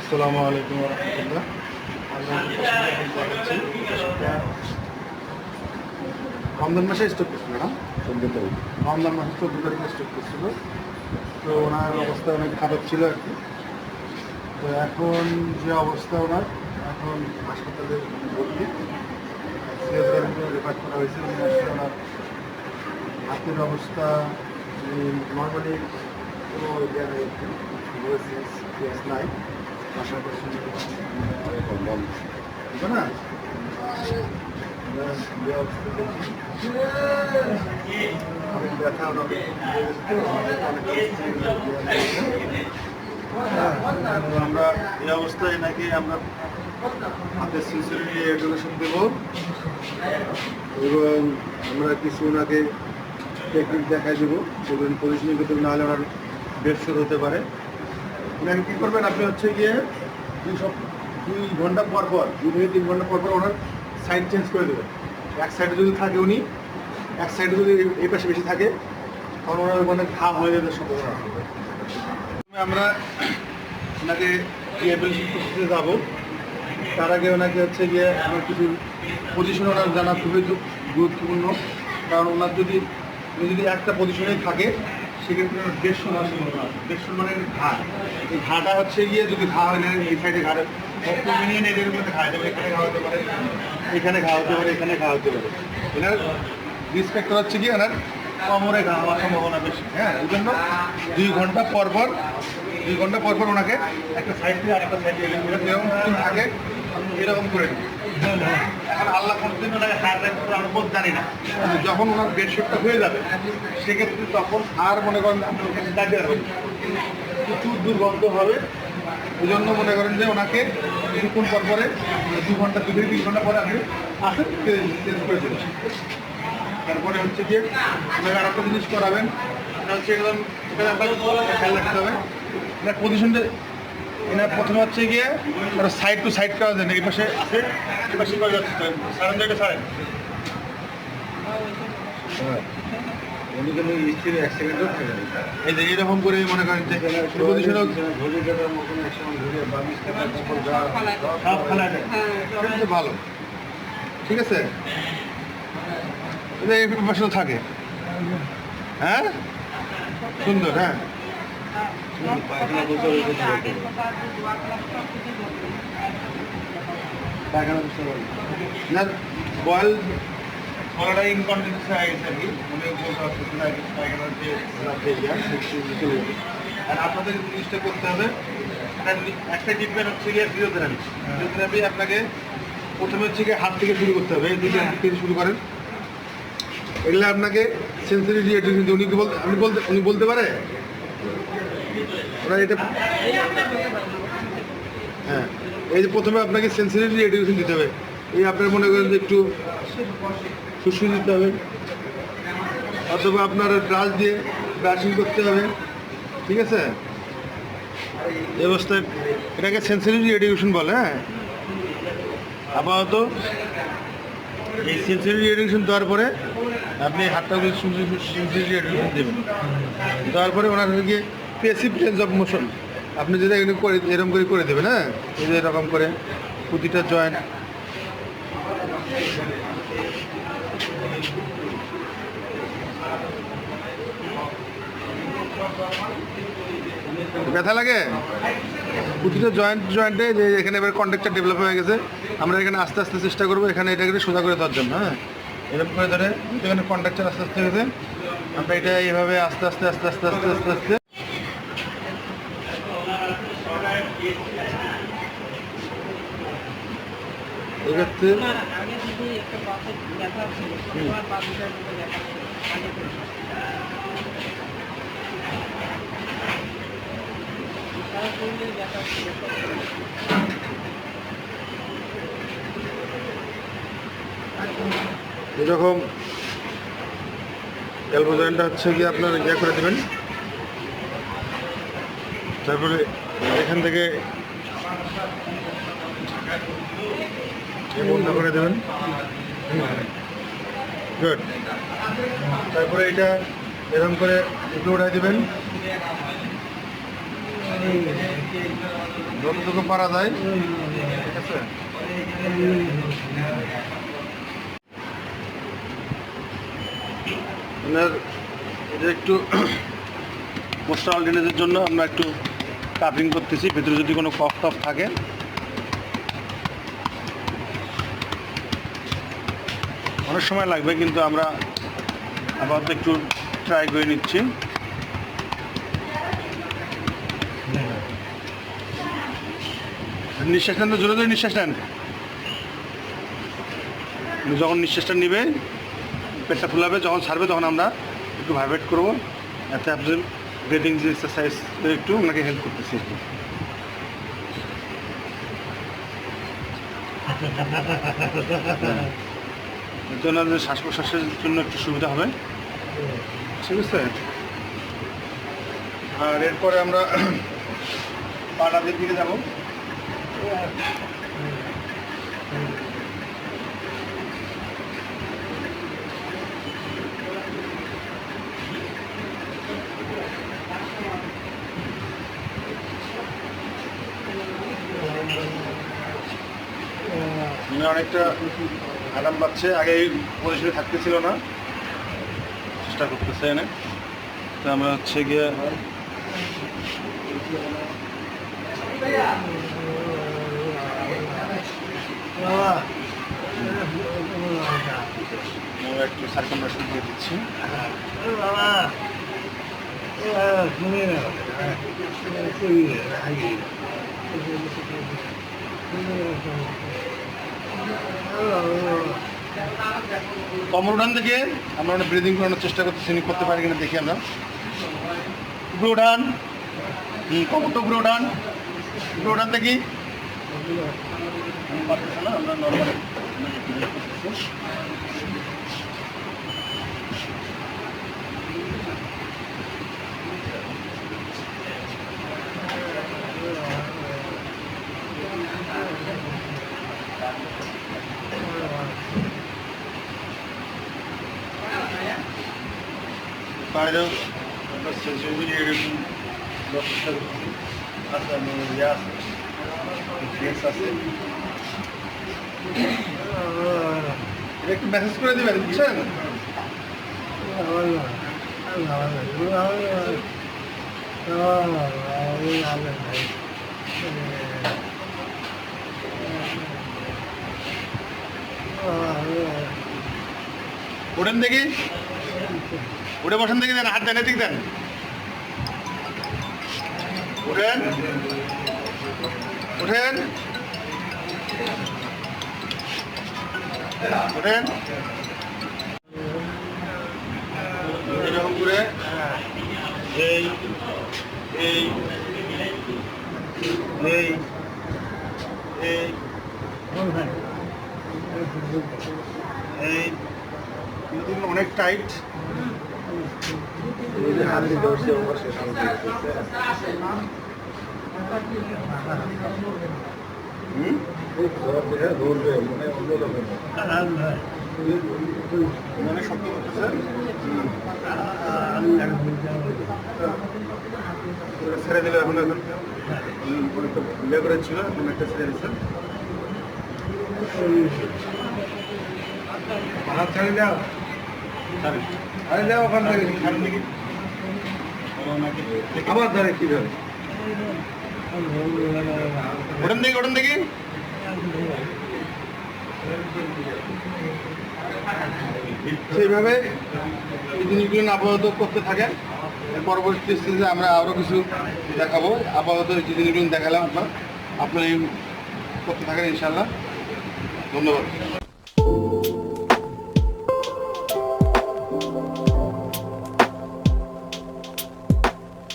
আসসালামু আলাইকুম রহমতুল্লাহ। দেখাচ্ছি রমজান মাসে স্টক করছিল না, 14 তারিখ রমজান মাসে 14 তারিখে স্টক করছিল। তো ওনার অবস্থা অনেক খারাপ ছিল আর কি। তো এখন যে অবস্থা ওনার, এখন হাসপাতালে ভর্তি রেফার করা হয়েছে। ওনার হাতের অবস্থা নর্মালি কোনো নাই, পাশাপাশি না ব্যথা আমরা এই অবস্থায় নাকি আমরা হাতের সেন্সিটিভিটি এডুকেশন দেব এবং আমরা কিছু ওনাকে টেকনিক দেখাই দেবো, সেগুলো পজিশনিং করতে না হলে ওনার বেড শোর হতে পারে। ওনাকে কী করবেন, আপনি হচ্ছে গিয়ে 2 ঘন্টা পর পর 2 থেকে 3 ঘন্টা পর পর ওনার সাইড চেঞ্জ করে দেবেন। এক সাইডে যদি থাকে উনি, এক সাইডে যদি এই পাশে বেশি থাকে, তখন ওনার মানে ঘা হয়ে যেতে সম্ভাবনা আছে। আমরা ওনাকে রিহ্যাবিলিটেশন করতে যাবো, তার আগে ওনাকে হচ্ছে গিয়ে আমার কিছু পজিশন ওনার জানা খুবই গুরুত্বপূর্ণ। কারণ ওনার যদি একটা পজিশনেই থাকে, সেক্ষেত্রে 150 মাস 150 মানে ঘা। এই ঘাটা হচ্ছে গিয়ে যদি ঘা হয় না, এই সাইডে ঘাড়ে মিনিয়ে নেই, এদের মধ্যে ঘা যাবে, এখানে ঘা হতে পারে, এখানে ঘা হতে পারে, এখানে ঘা হতে পারে। এনার রিসপেক্ট হচ্ছে গিয়ে ওনার কোমরে ঘা হওয়ার সম্ভাবনা বেশি। হ্যাঁ, এই জন্য 2 ঘন্টা পর পর ওনাকে একটা সাইড থেকে আরেকটা সাইডে যেরকম থাকে এরকম করে দিই। এখন আল্লাহ কোনদিন ওনাকে হার রাখতে আমরা বোধ জানি না, যখন ওনার বেডশিটটা হয়ে যাবে সেক্ষেত্রে তখন আর মনে করেন আপনি ওখানে দাঁড়িয়ে রাখবেন, প্রচুর দুর্গন্ধ হবে। ওই জন্য মনে করেন যে ওনাকে কিছুক্ষণ পর পরে 2 ঘন্টা 2 থেকে 3 ঘন্টা পরে আপনি আসেন, চেঞ্জ করে দেবেন। তারপরে হচ্ছে গিয়ে ওনাকে আরেকটা জিনিস করাবেন, এটা হচ্ছে একদম খেয়াল রাখতে হবে এনার পজিশনটা। এনার প্রথমে হচ্ছে গিয়ে সাইড টু সাইড করা যায় না, এই পাশে আছে, এই পাশে করা যাচ্ছে সারেন, জায়গা সারেন। এই যে এরকম করে মনে করেন যে পজিশন সব খেলা যায়, ভালো, ঠিক আছে। এই পাশে থাকে, হ্যাঁ সুন্দর, হ্যাঁ না বয়েল করাটা ইনকন্টিনিউস হয়ে গেছে আর কি, মনে আর আপনাদের জিনিসটা করতে হবে। একটা ট্রিটমেন্ট হচ্ছে গিয়ে ফিজিওথেরাপি। ফিজিওথেরাপি আপনাকে প্রথমে হচ্ছে গিয়ে হাত থেকে শুরু করতে হবে, দুটো হাত থেকে শুরু করেন। এগুলো আপনাকে সেন্সিটিভিটি এডুকেশন উনি বলতে পারে ওরা এটা। হ্যাঁ, এই যে প্রথমে আপনাকে সেন্সিটিভিটি এডুকেশন দিতে হবে। এই আপনার মনে করেন যে একটু সুশ্রী দিতে হবে, অথবা আপনার ব্রাশ দিয়ে ব্রাশিং করতে হবে, ঠিক আছে। এই অবস্থায় এটাকে সেন্সিটিভিটি এডুকেশন বলে। হ্যাঁ, আপাতত এই সেন্সিটিভিটি এডুকেশন দেওয়ার পরে আপনি হাতটা সেন্সিটিভিটি এডুকেশন দেবেন। দেওয়ার পরে ওনার গিয়ে পেসিভ রেঞ্জ অফ মোশন আপনি যদি এরকম করে দেবেন। হ্যাঁ, এই যে এরকম করে প্রতিটা জয়েন্ট ব্যথা লাগে, প্রতিটা জয়েন্টে যে এখানে এবার কন্ট্রাকচার ডেভেলপ হয়ে গেছে, আমরা এখানে আস্তে আস্তে চেষ্টা করবো এখানে এটাকে সোজা করে দেওয়ার জন্য। হ্যাঁ, এরকম করে ধরে এখানে কন্ট্রাকচার আস্তে আস্তে গেছে, আমরা এটা এইভাবে আস্তে আস্তে আস্তে আস্তে আস্তে আস্তে আস্তে এক্ষেত্রে এরকম এলবো জয়েন্টটা হচ্ছে গিয়ে আপনার করে দেবেন। তারপরে এখান থেকে বন্ধ করে দেবেন। গুড। তারপরে এটা এরকম করে একটু উঠাই দেবেন। যতটুকু পারা যায়। ঠিক আছে, এটা একটু পোস্টাল ড্রেনেজের জন্য আমরা একটু কাপিং করতেছি, ভেতরে যদি কোনো কফ টফ থাকে। অনেক সময় লাগবে, কিন্তু আমরা আপাতত একটু ট্রাই করে নিচ্ছি। নিঃশ্বাস নেন তো, জোরে জোরে নিঃশ্বাস নেন। যখন নিঃশ্বাসটা নেবে পেটটা ফুলাবে, যখন ছাড়বে তখন আমরা একটু ভাইব্রেট করবো। এতে আপনি ব্রিদিং যে এক্সারসাইজ একটু ওনাকে হেল্প করতেছি একটু। এর জন্য শ্বাস প্রশ্বাসের জন্য একটু সুবিধা হবে। ঠিক আছে, আর এরপরে আমরা পাটাদের দিকে যাবো। অনেকটা আরাম পাচ্ছে, আগে এই পজিশনে থাকতেছিল না, চেষ্টা করতেছে এনে। তো আমরা হচ্ছে গিয়ে একটু সার্কামভেনশন দিয়ে দিচ্ছি। কমর উঠান থেকে আমরা ব্রিদিং করানোর চেষ্টা করতেছি, করতে পারি কিনা দেখি আমরা। উপরে উঠান, কমর তো উপরে উঠান, উপরে উঠান দেখি। পারতেছে না, আমরা নর্মাল বাইরেও একটু মেসেজ করে দেবেন, বুঝছেন? ওঠেন দেখি, উঠে বসেন দেখি, দেন হাত দেন, এদিক দেন, উঠেন উঠেন উঠেন। এরকম করে এই এই এই এই এই অনেক টাইট। মানে শক্ত করতেছে, ছেড়ে দিলে এখন এখন ইয়ে করেছিল, এখন একটা ছেড়ে দিচ্ছে। হাত ছাড়ি দাও, ছাড়ি দাও ওখান থেকে, ছাড়েন দেখি আবার ধরে কি ধরে, ওঠেন দেখি, ওঠেন দেখি। সেইভাবে এই জিনিসগুলো আপাতত করতে থাকেন। পরবর্তী স্টেজে আমরা আরও কিছু দেখাবো। আপাতত এই জিনিসগুলো দেখালাম, আপনার এই করতে থাকেন ইনশাল্লাহ। ধন্যবাদ।